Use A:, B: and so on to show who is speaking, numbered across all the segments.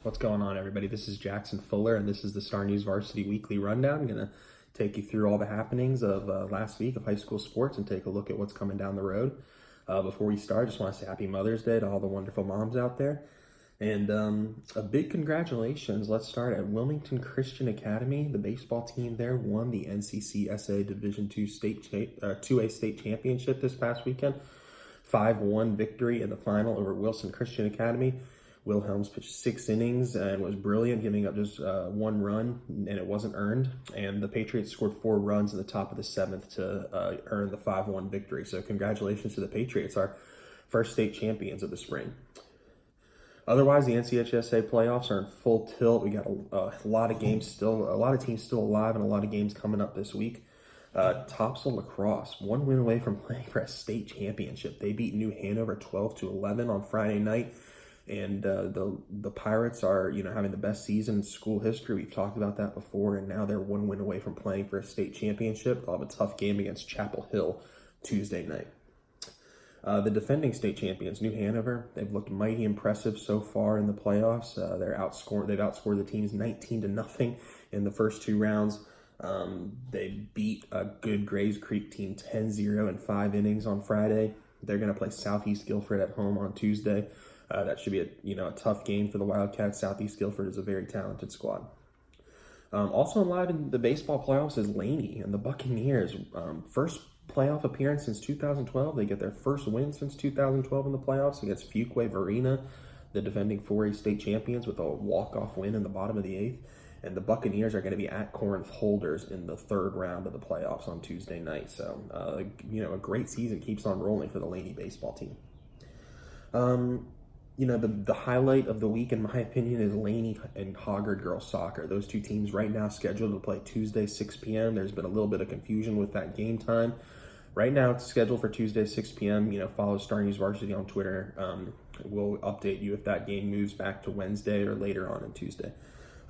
A: What's going on, everybody? This is Jackson Fuller, and this is the Star News Varsity Weekly Rundown. I'm going to take you through all the happenings of last week of high school sports and take a look at what's coming down the road. Before we start, I just want to say Happy Mother's Day to all the wonderful moms out there. And a big congratulations. Let's start at Wilmington Christian Academy. The baseball team there won the NCCSA Division II 2A state championship this past weekend. 5-1 victory in the final over Wilson Christian Academy. Wilhelms pitched 6 innings and was brilliant, giving up just 1 run, and it wasn't earned. And the Patriots scored 4 runs in the top of the 7th to earn the 5-1 victory. So congratulations to the Patriots, our first state champions of the spring. Otherwise, the NCHSA playoffs are in full tilt. We got a lot of games still, a lot of teams still alive, and a lot of games coming up this week. Topsail Lacrosse, 1 win away from playing for a state championship. They beat New Hanover 12-11 on Friday night. And the Pirates are, having the best season in school history. We've talked about that before, and now they're 1 win away from playing for a state championship. They'll have a tough game against Chapel Hill Tuesday night. The defending state champions, New Hanover, they've looked mighty impressive so far in the playoffs. They've outscored the teams 19-0 in the first 2 rounds. They beat a good Grays Creek team 10-0 in 5 innings on Friday. They're going to play Southeast Guilford at home on Tuesday. That should be a tough game for the Wildcats. Southeast Guilford is a very talented squad. Also live in the baseball playoffs is Laney and the Buccaneers. First playoff appearance since 2012. They get their first win since 2012 in the playoffs against Fuquay Varina, the defending 4A state champions, with a walk-off win in the bottom of the 8th. And the Buccaneers are going to be at Corinth Holders in the 3rd round of the playoffs on Tuesday night. So, a great season keeps on rolling for the Laney baseball team. The highlight of the week, in my opinion, is Laney and Hoggard girls soccer. Those 2 teams right now scheduled to play Tuesday, 6 p.m. There's been a little bit of confusion with that game time. Right now, it's scheduled for Tuesday, 6 p.m. Follow Star News Varsity on Twitter. We'll update you if that game moves back to Wednesday or later on Tuesday.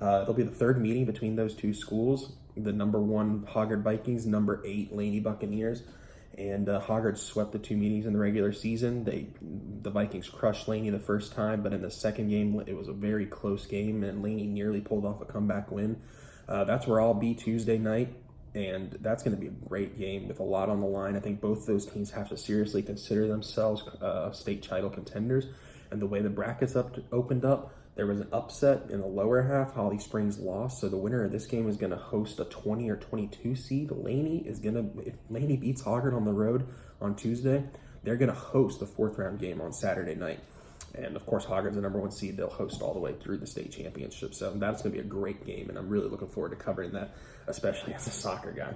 A: It'll be the 3rd meeting between those 2 schools. The number 1 Hoggard Vikings, number 8 Laney Buccaneers. And Hoggard swept the 2 meetings in the regular season. The Vikings crushed Laney the first time, but in the second game, it was a very close game, and Laney nearly pulled off a comeback win. That's where I'll be Tuesday night, and that's going to be a great game with a lot on the line. I think both those teams have to seriously consider themselves state title contenders, and the way the brackets opened up, there was an upset in the lower half. Holly Springs lost, so the winner of this game is going to host a 20 or 22 seed. If Laney beats Hoggard on the road on Tuesday, they're going to host the 4th round game on Saturday night. And of course, Hoggard's the number 1 seed. They'll host all the way through the state championship. So that's going to be a great game, and I'm really looking forward to covering that, especially as a soccer guy.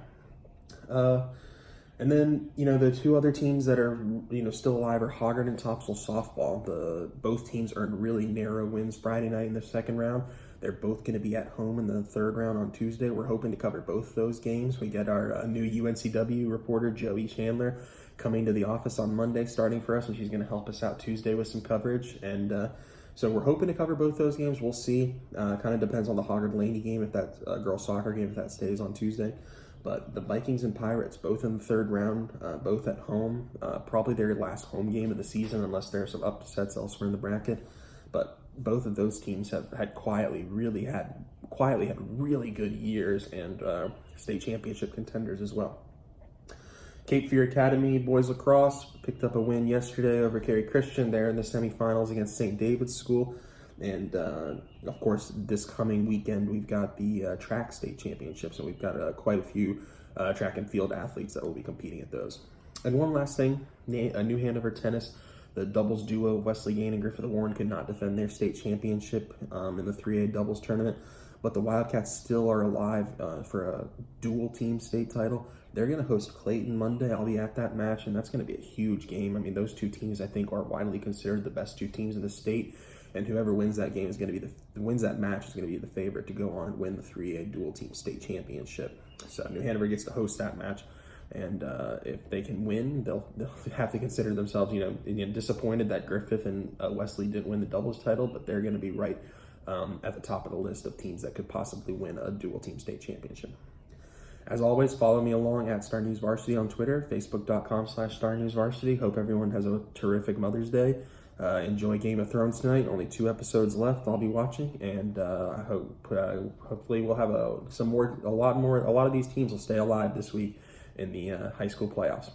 A: And then, the 2 other teams that are, still alive are Hoggard and Topsail softball. Both teams earned really narrow wins Friday night in the 2nd round. They're both going to be at home in the 3rd round on Tuesday. We're hoping to cover both those games. We get our new UNCW reporter, Joey Chandler, coming to the office on Monday, starting for us, and she's going to help us out Tuesday with some coverage. And so we're hoping to cover both those games. We'll see. Kind of depends on the Hoggard-Laney game, if that girls soccer game, if that stays on Tuesday. But the Vikings and Pirates, both in the 3rd round, both at home, probably their last home game of the season, unless there are some upsets elsewhere in the bracket. But both of those teams have quietly had really good years, and state championship contenders as well. Cape Fear Academy boys lacrosse picked up a win yesterday over Cary Christian. They're in the semifinals against St. David's School. And, of course, this coming weekend, we've got the track state championships, and we've got quite a few track and field athletes that will be competing at those. And one last thing, New Hanover tennis, the doubles duo, Wesley Gain and Griffith Warren, could not defend their state championship in the 3A doubles tournament, but the Wildcats still are alive for a dual team state title. They're going to host Clayton Monday. I'll be at that match, and that's going to be a huge game. I mean, those 2 teams, I think, are widely considered the best 2 teams in the state. And whoever wins that game is going to be wins that match is going to be the favorite to go on and win the 3A dual team state championship. So New Hanover gets to host that match, and if they can win, they'll have to consider themselves, disappointed that Griffith and Wesley didn't win the doubles title, but they're going to be right at the top of the list of teams that could possibly win a dual team state championship. As always, follow me along at StarNewsVarsity on Twitter, Facebook.com/StarNewsVarsity. Hope everyone has a terrific Mother's Day. Enjoy Game of Thrones tonight. Only 2 episodes left. I'll be watching, and I hope hopefully we'll have a lot of these teams will stay alive this week in the high school playoffs.